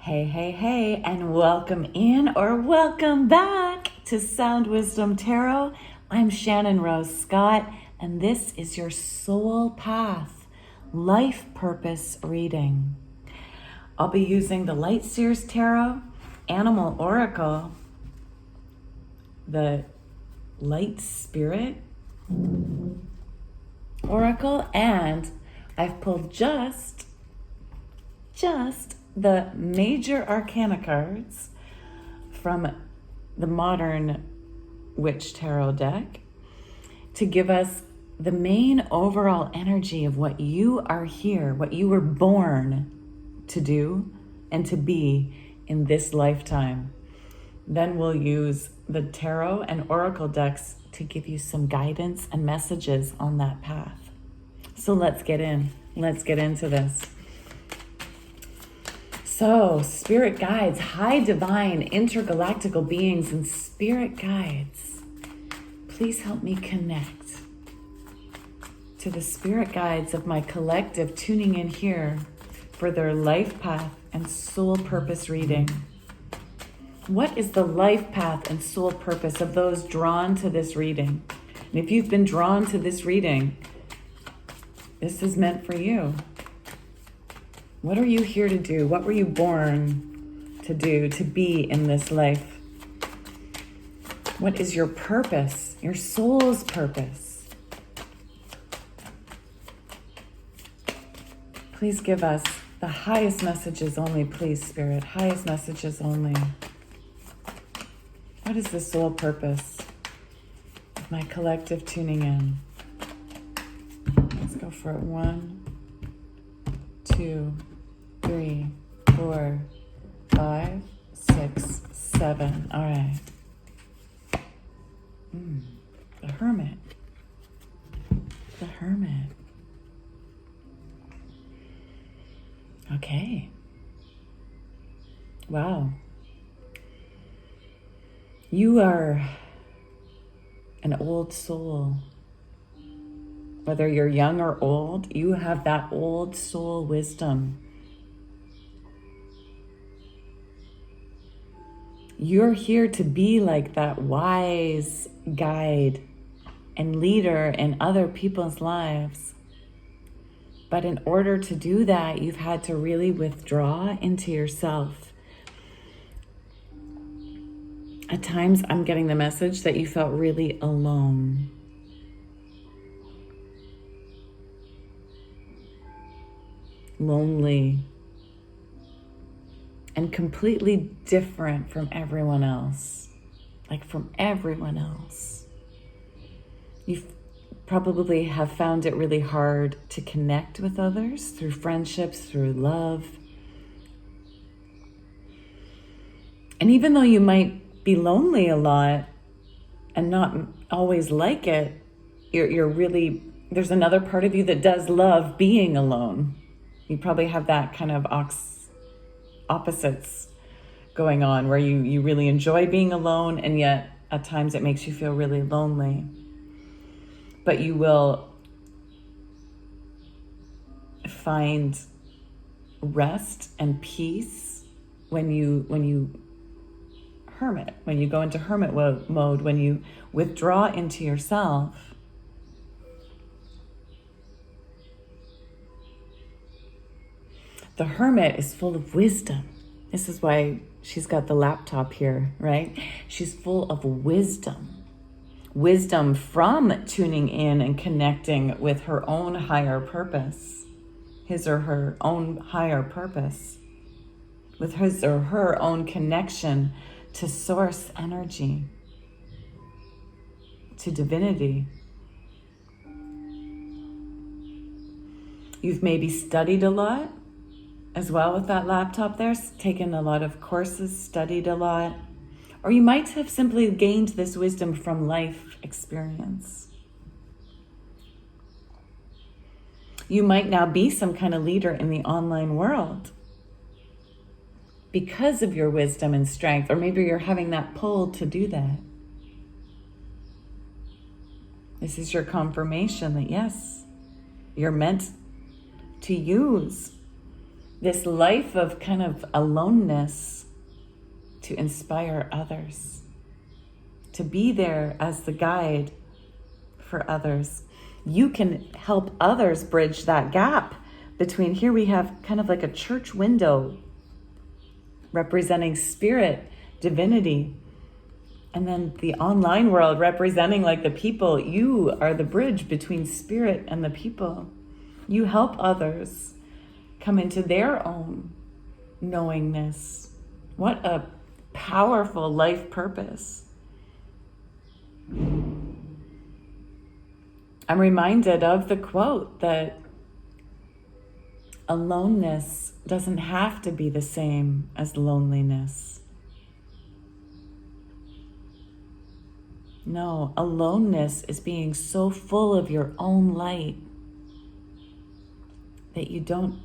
Hey, hey, hey, and welcome in or welcome back to Sound Wisdom Tarot. I'm Shannon Rose Scott, and this is your Soul Path Life Purpose reading. I'll be using the Light Seers Tarot, Animal Oracle, the Light Spirit Oracle, and I've pulled just the major arcana cards from the modern Witch Tarot deck to give us the main overall energy of what you are here, what you were born to do and to be in this lifetime. Then we'll use the tarot and oracle decks to give you some guidance and messages on that path. So let's get into this. So, spirit guides, high divine, intergalactical beings, and spirit guides, please help me connect to the spirit guides of my collective tuning in here for their life path and soul purpose reading. What is the life path and soul purpose of those drawn to this reading? And if you've been drawn to this reading, this is meant for you. What are you here to do? What were you born to do, to be in this life? What is your purpose, your soul's purpose? Please give us the highest messages only, please, Spirit. Highest messages only. What is the soul purpose of my collective tuning in? Let's go for it. 1, 2, 3, 4, 5, 6, 7. All right. The Hermit. The Hermit. Okay. Wow. You are an old soul. Whether you're young or old, you have that old soul wisdom. You're here to be like that wise guide and leader in other people's lives. But in order to do that, you've had to really withdraw into yourself. At times, I'm getting the message that you felt really alone. Lonely. And completely different from everyone else. Like from everyone else. You probably have found it really hard to connect with others through friendships, through love. And even though you might be lonely a lot and not always like it, you're really, there's another part of you that does love being alone. You probably have that kind of opposites going on where you really enjoy being alone, and yet at times it makes you feel really lonely. But you will find rest and peace when you hermit, when you go into hermit mode, when you withdraw into yourself. The Hermit is full of wisdom. This is why she's got the laptop here, right? She's full of wisdom. Wisdom from tuning in and connecting with her own higher purpose. His or her own higher purpose. With his or her own connection to source energy. To divinity. You've maybe studied a lot as well with that laptop there, taken a lot of courses, studied a lot. Or you might have simply gained this wisdom from life experience. You might now be some kind of leader in the online world because of your wisdom and strength, or maybe you're having that pull to do that. This is your confirmation that yes, you're meant to use this life of kind of aloneness to inspire others, to be there as the guide for others. You can help others bridge that gap between, here we have kind of like a church window representing spirit, divinity, and then the online world representing like the people. You are the bridge between spirit and the people. You help others come into their own knowingness. What a powerful life purpose. I'm reminded of the quote that aloneness doesn't have to be the same as loneliness. No, aloneness is being so full of your own light that you don't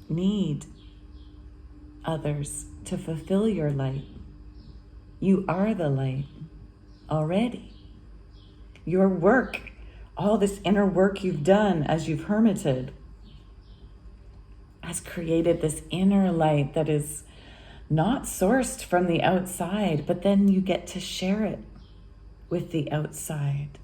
need others to fulfill your light. You are the light already. Your work, all this inner work you've done as you've hermited, has created this inner light that is not sourced from the outside, but then you get to share it with the outside.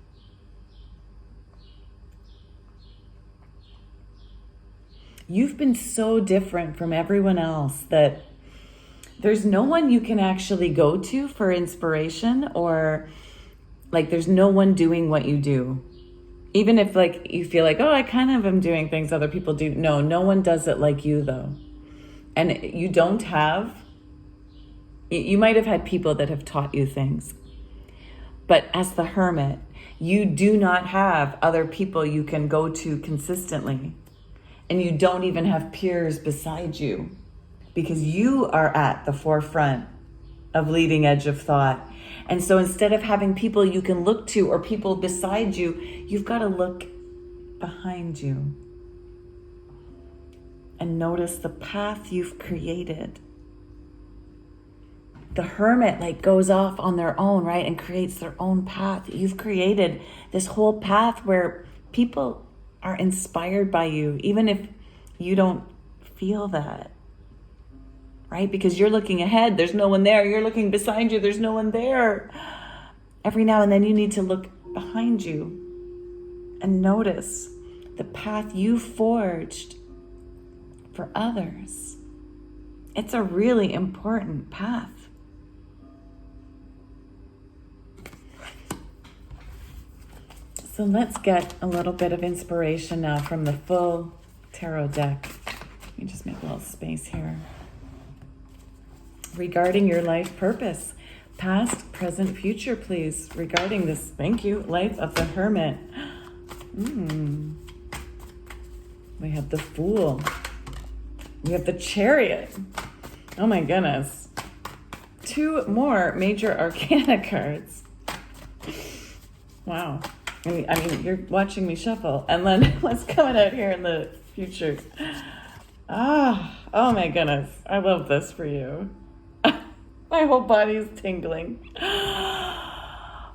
You've been so different from everyone else that there's no one you can actually go to for inspiration, or like there's no one doing what you do. Even if like you feel like, oh, I kind of am doing things other people do. No one does it like you though. And you don't have, you might have had people that have taught you things, but as the hermit, you do not have other people you can go to consistently. And you don't even have peers beside you, because you are at the forefront of leading edge of thought. And so instead of having people you can look to or people beside you, you've got to look behind you and notice the path you've created. The hermit like goes off on their own, right? And creates their own path. You've created this whole path where people are inspired by you, even if you don't feel that, right? Because you're looking ahead, there's no one there. You're looking beside you, there's no one there. Every now and then you need to look behind you and notice the path you forged for others. It's a really important path. So let's get a little bit of inspiration now from the full tarot deck. Let me just make a little space here. Regarding your life purpose, past, present, future, please. Regarding this, thank you, life of the hermit. We have the Fool. We have the Chariot. Oh my goodness. 2 more major arcana cards. Wow. I mean, you're watching me shuffle. And then what's coming out here in the future? Oh my goodness. I love this for you. My whole body is tingling. Wow.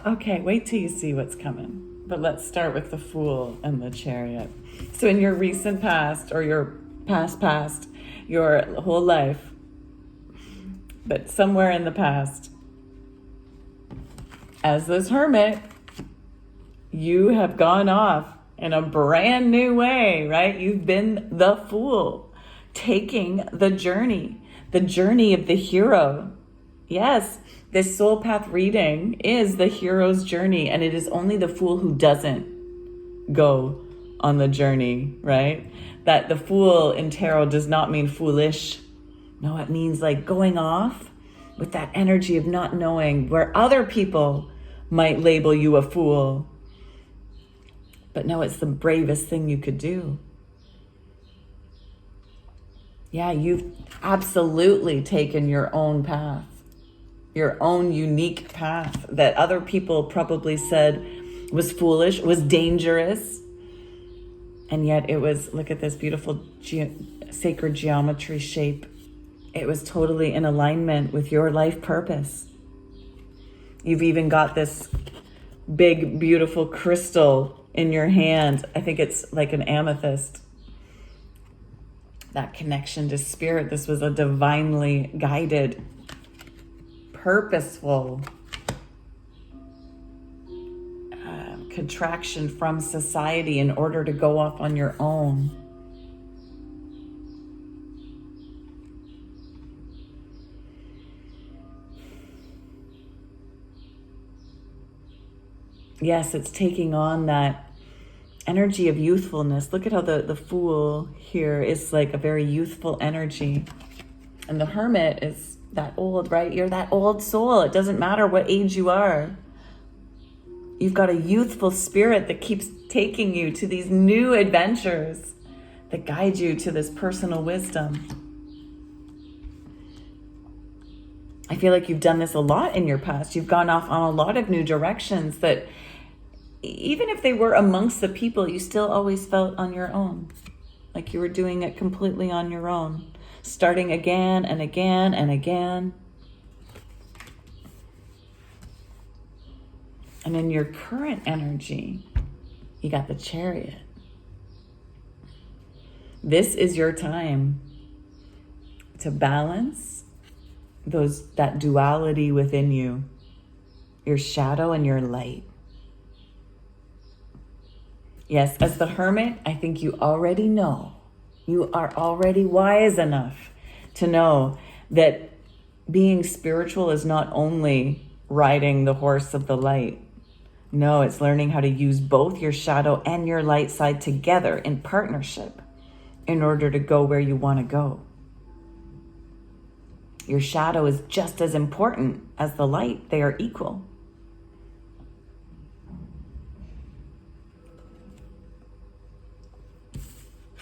Okay, wait till you see what's coming. But let's start with the Fool and the Chariot. So in your recent past, or your past, your whole life, but somewhere in the past, as this hermit, you have gone off in a brand new way, right? You've been the Fool, taking the journey of the hero. Yes, this soul path reading is the hero's journey, and it is only the Fool who doesn't go on the journey, right? That the Fool in tarot does not mean foolish. No, it means like going off with that energy of not knowing, where other people might label you a fool. But no, it's the bravest thing you could do. Yeah, you've absolutely taken your own path, your own unique path that other people probably said was foolish, was dangerous. And yet it was, look at this beautiful sacred geometry shape. It was totally in alignment with your life purpose. You've even got this big, beautiful crystal in your hand. I think it's like an amethyst. that connection to spirit. This was a divinely guided, purposeful contraction from society in order to go off on your own. Yes, it's taking on that energy of youthfulness. Look at how the Fool here is like a very youthful energy. And the Hermit is that old, right? You're that old soul. It doesn't matter what age you are. You've got a youthful spirit that keeps taking you to these new adventures that guide you to this personal wisdom. I feel like you've done this a lot in your past. You've gone off on a lot of new directions that even if they were amongst the people, you still always felt on your own. Like you were doing it completely on your own. Starting again and again and again. And in your current energy, you got the Chariot. This is your time to balance that duality within you, your shadow and your light. Yes, as the Hermit, I think you already know. You are already wise enough to know that being spiritual is not only riding the horse of the light. No, it's learning how to use both your shadow and your light side together in partnership in order to go where you want to go. Your shadow is just as important as the light. They are equal.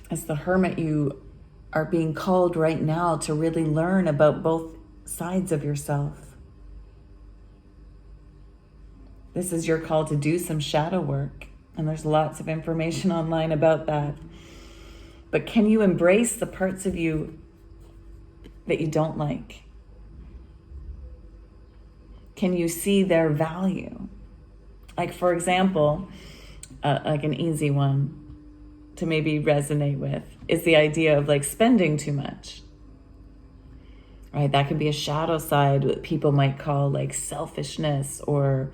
As the Hermit, you are being called right now to really learn about both sides of yourself. This is your call to do some shadow work, and there's lots of information online about that. But can you embrace the parts of you that you don't like? Can you see their value? Like, for example, like an easy one to maybe resonate with is the idea of like spending too much, right? That could be a shadow side that people might call like selfishness or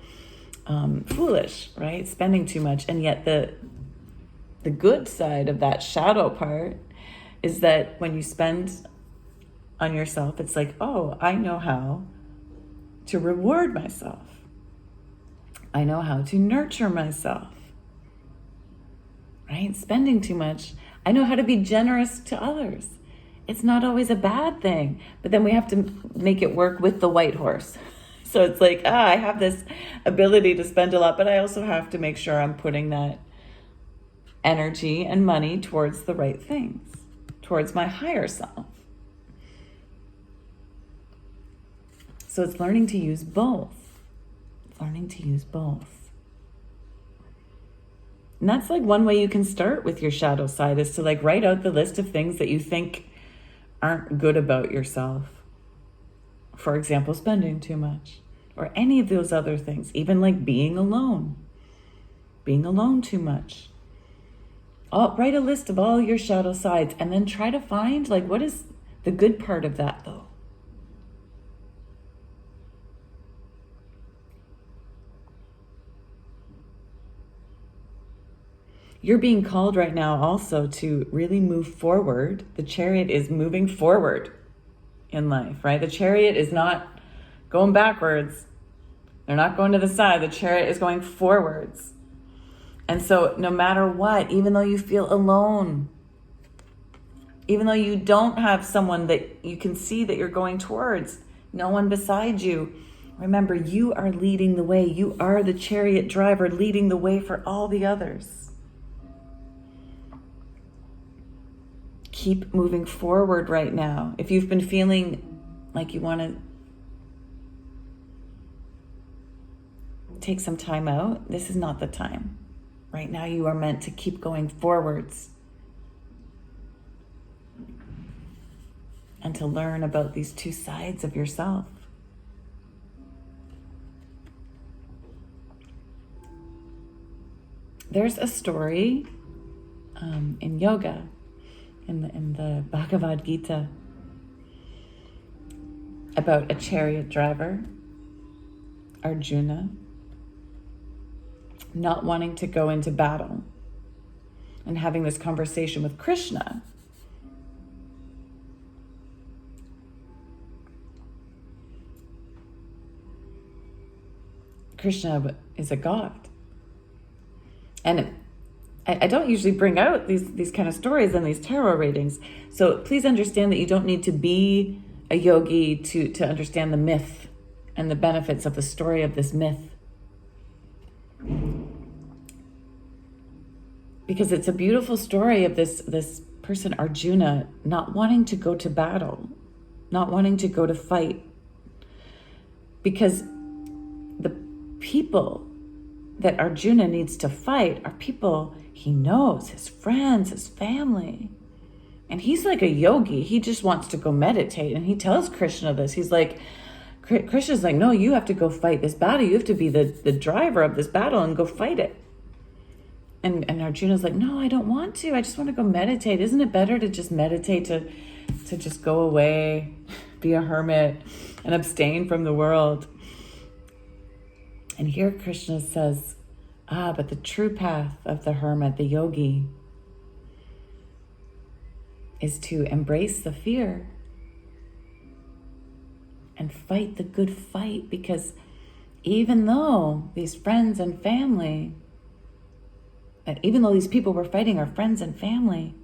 foolish, right? Spending too much. And yet the good side of that shadow part is that when you spend on yourself, it's like, oh, I know how to reward myself. I know how to nurture myself. Right? Spending too much. I know how to be generous to others. It's not always a bad thing, but then we have to make it work with the white horse. So it's like, I have this ability to spend a lot, but I also have to make sure I'm putting that energy and money towards the right things, towards my higher self. So it's learning to use both. Learning to use both. And that's like one way you can start with your shadow side is to like write out the list of things that you think aren't good about yourself. For example, spending too much or any of those other things, even like being alone too much. Write a list of all your shadow sides and then try to find like what is the good part of that though. You're being called right now also to really move forward. The Chariot is moving forward in life, right? The Chariot is not going backwards. They're not going to the side. The Chariot is going forwards. And so no matter what, even though you feel alone, even though you don't have someone that you can see that you're going towards, no one beside you, remember you are leading the way. You are the Chariot driver leading the way for all the others. Keep moving forward right now. If you've been feeling like you want to take some time out, this is not the time. Right now you are meant to keep going forwards and to learn about these two sides of yourself. There's a story in yoga in the Bhagavad Gita about a chariot driver, Arjuna, not wanting to go into battle and having this conversation with Krishna. Krishna is a god. And I don't usually bring out these kind of stories in these tarot readings. So please understand that you don't need to be a yogi to understand the myth and the benefits of the story of this myth. Because it's a beautiful story of this person, Arjuna, not wanting to go to battle, not wanting to go to fight. Because the people that Arjuna needs to fight are people he knows, his friends, his family. And he's like a yogi. He just wants to go meditate. And he tells Krishna this. He's like, Krishna's like, no, you have to go fight this battle. You have to be the driver of this battle and go fight it. And Arjuna's like, no, I don't want to. I just want to go meditate. Isn't it better to just meditate, to just go away, be a hermit, and abstain from the world? And here Krishna says, but the true path of the hermit, the yogi, is to embrace the fear and fight the good fight. Because even though these friends and family, even though these people we're fighting are friends and family,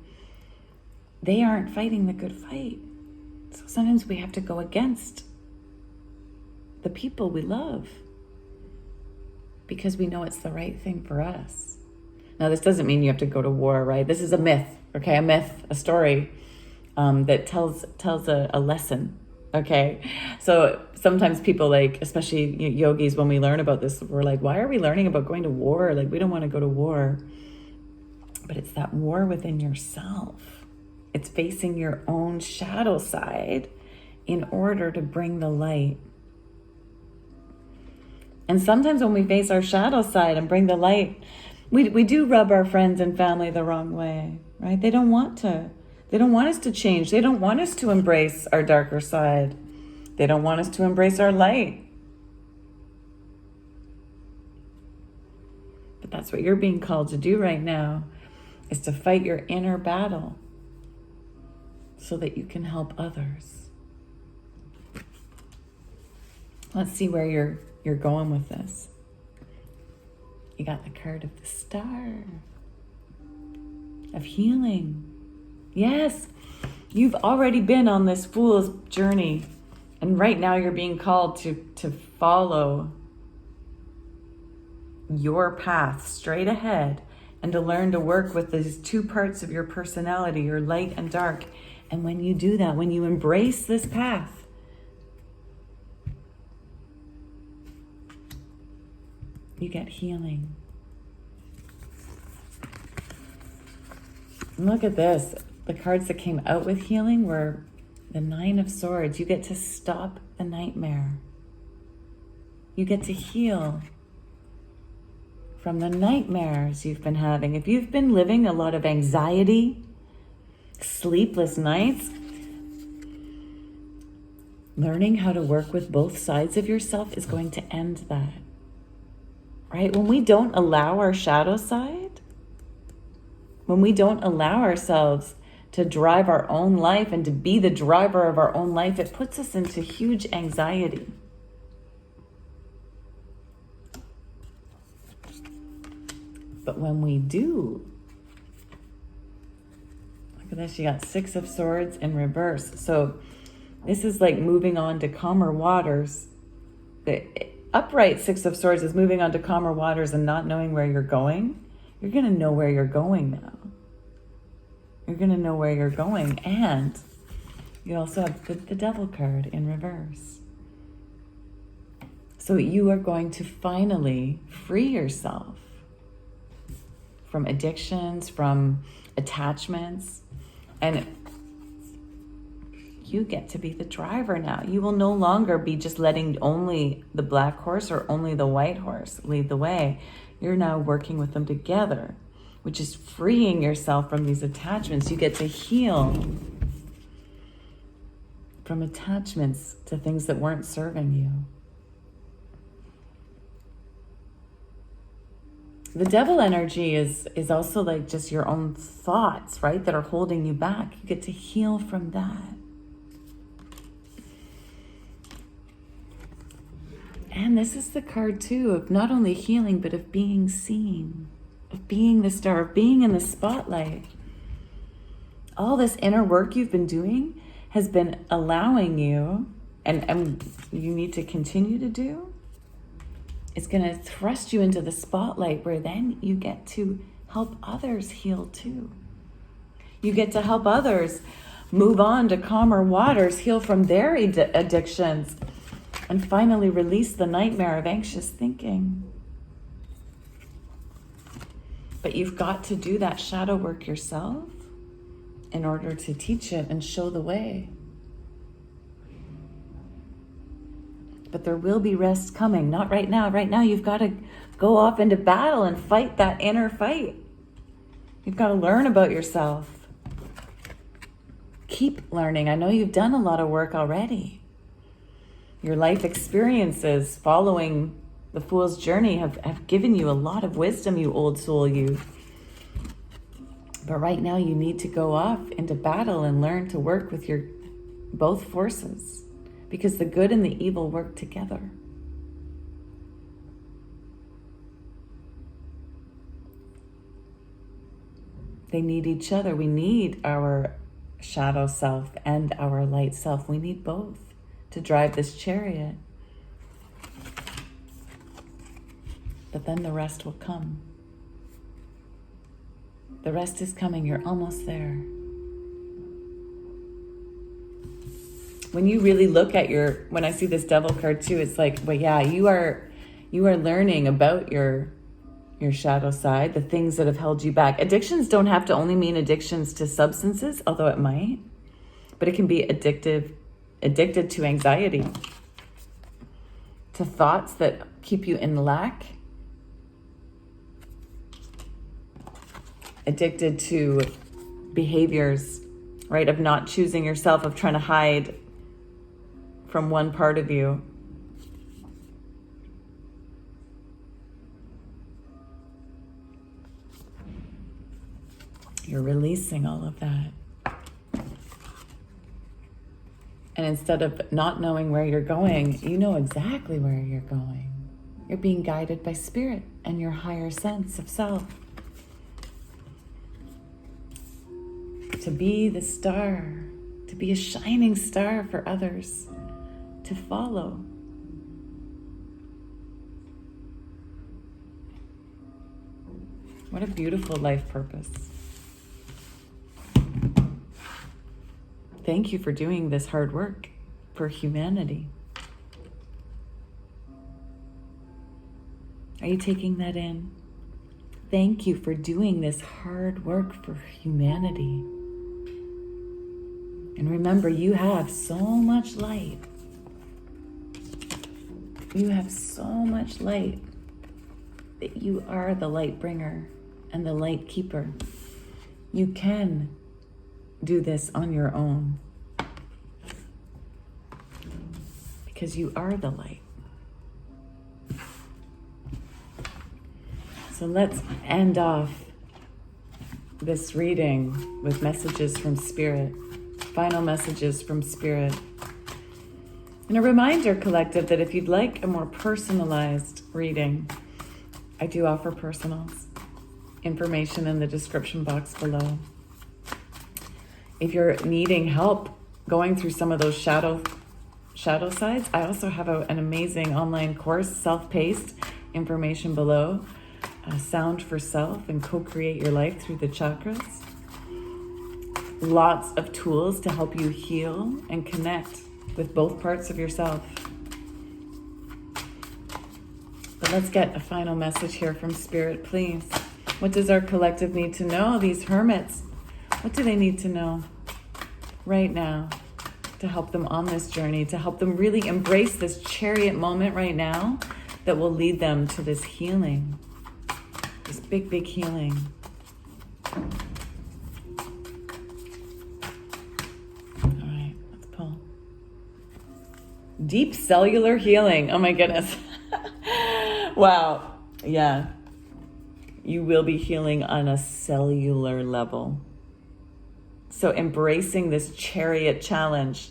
they aren't fighting the good fight. So sometimes we have to go against the people we love, because we know it's the right thing for us. Now, this doesn't mean you have to go to war, right? This is a myth, okay? A myth, a story that tells a lesson, okay? So sometimes people, like, especially yogis, when we learn about this, we're like, why are we learning about going to war? Like, we don't want to go to war. But it's that war within yourself. It's facing your own shadow side in order to bring the light. And sometimes when we face our shadow side and bring the light, we do rub our friends and family the wrong way, right? They don't want to. They don't want us to change. They don't want us to embrace our darker side. They don't want us to embrace our light. But that's what you're being called to do right now, is to fight your inner battle so that you can help others. Let's see where you're going with this. You got the card of the Star of healing. Yes, you've already been on this fool's journey, and right now you're being called to follow your path straight ahead, and to learn to work with these two parts of your personality, your light and dark. And when you do that, when you embrace this path, you get healing. And look at this. The cards that came out with healing were the Nine of Swords. You get to stop the nightmare. You get to heal from the nightmares you've been having. If you've been living a lot of anxiety, sleepless nights, learning how to work with both sides of yourself is going to end that. Right? When we don't allow our shadow side, when we don't allow ourselves to drive our own life and to be the driver of our own life, it puts us into huge anxiety. But when we do, look at this, you got Six of Swords in reverse. So this is like moving on to calmer waters. The upright Six of Swords is moving on to calmer waters and not knowing where you're going. You're going to know where you're going now. You're going to know where you're going. And you also have the Devil card in reverse. So you are going to finally free yourself from addictions, from attachments, and you get to be the driver now. You will no longer be just letting only the black horse or only the white horse lead the way. You're now working with them together. which is freeing yourself from these attachments. You get to heal from attachments to things that weren't serving you. The devil energy is also like just your own thoughts, right? That are holding you back. You get to heal from that. And this is the card too of not only healing, but of being seen, of being the star, of being in the spotlight. All this inner work you've been doing has been allowing you, and you need to continue to do, it's going to thrust you into the spotlight where then you get to help others heal too. You get to help others move on to calmer waters, heal from their addictions, and finally release the nightmare of anxious thinking. But you've got to do that shadow work yourself in order to teach it and show the way. But there will be rest coming. Not right now. Right now, you've got to go off into battle and fight that inner fight. You've got to learn about yourself. Keep learning. I know you've done a lot of work already. Your life experiences following the Fool's Journey have given you a lot of wisdom, you old soul, you. But right now, you need to go off into battle and learn to work with your both forces. Because the good and the evil work together. They need each other. We need our shadow self and our light self. We need both to drive this chariot. But then the rest will come. The rest is coming. You're almost there. When you really look at when I see this devil card too, it's like, well, yeah, you are learning about your shadow side, the things that have held you back. Addictions don't have to only mean addictions to substances, although it might, but it can be addicted to anxiety, to thoughts that keep you in lack, addicted to behaviors, right, of not choosing yourself, of trying to hide from one part of you. You're releasing all of that. And instead of not knowing where you're going, you know exactly where you're going. You're being guided by spirit and your higher sense of self. To be the star, to be a shining star for others to follow. What a beautiful life purpose. Thank you for doing this hard work for humanity. Are you taking that in? Thank you for doing this hard work for humanity. And remember, you have so much light. You have so much light that you are the light bringer and the light keeper. You can do this on your own because you are the light. So let's end off this reading with messages from Spirit, final messages from Spirit. And a reminder, collective, that if you'd like a more personalized reading, I do offer personals. Information in the description box below. If you're needing help going through some of those shadow sides, I also have an amazing online course, self-paced, information below, Sound for Self and Co-Create Your Life Through the Chakras. Lots of tools to help you heal and connect with both parts of yourself. But let's get a final message here from Spirit, please. What does our collective need to know? These hermits, what do they need to know right now to help them on this journey, to help them really embrace this chariot moment right now that will lead them to this healing, this big, big healing Deep cellular healing. Oh my goodness. Wow. Yeah. You will be healing on a cellular level. So embracing this chariot challenge,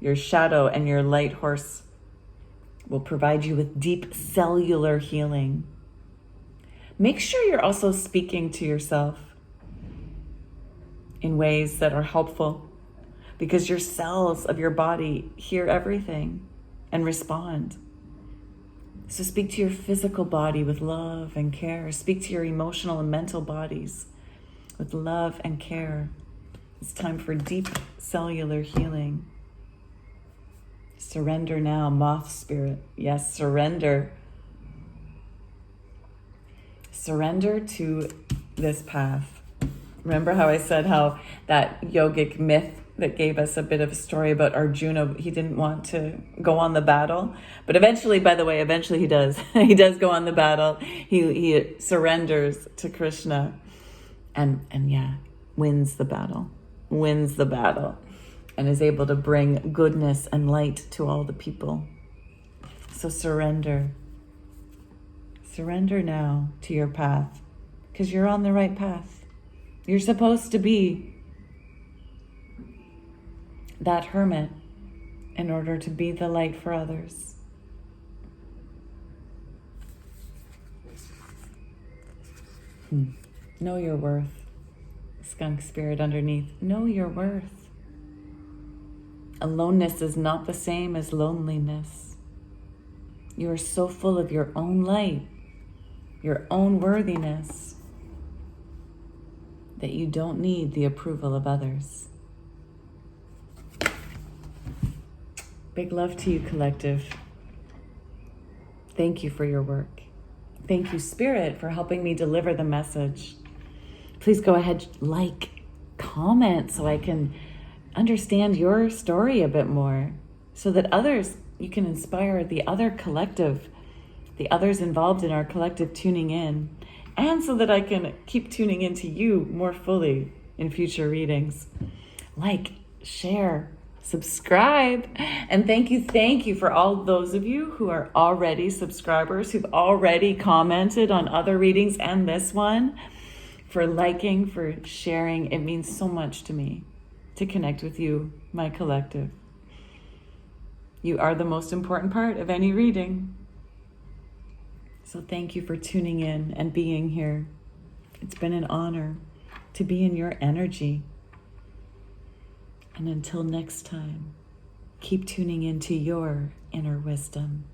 your shadow and your light horse will provide you with deep cellular healing. Make sure you're also speaking to yourself in ways that are helpful, because your cells of your body hear everything and respond. So speak to your physical body with love and care. Speak to your emotional and mental bodies with love and care. It's time for deep cellular healing. Surrender now, moth spirit. Yes, surrender. Surrender to this path. Remember how I said how that yogic myth that gave us a bit of a story about Arjuna, he didn't want to go on the battle, but eventually he does. He does go on the battle. He surrenders to Krishna and wins the battle, and is able to bring goodness and light to all the people. So surrender now to your path, because you're on the right path. You're supposed to be that hermit in order to be the light for others. Know your worth. Skunk spirit underneath. Know your worth. Aloneness is not the same as loneliness. You are so full of your own light, your own worthiness, that you don't need the approval of others. Big love to you, collective. Thank you for your work. Thank you, Spirit, for helping me deliver the message. Please go ahead, comment, so I can understand your story a bit more, so that others, you can inspire the other collective, the others involved in our collective tuning in, and so that I can keep tuning into you more fully in future readings. Share, subscribe, and thank you for all those of you who are already subscribers, who've already commented on other readings and this one, for liking, for sharing. It means so much to me to connect with you, my collective. You are the most important part of any reading. So thank you for tuning in and being here. It's been an honor to be in your energy. And until next time, keep tuning into your inner wisdom.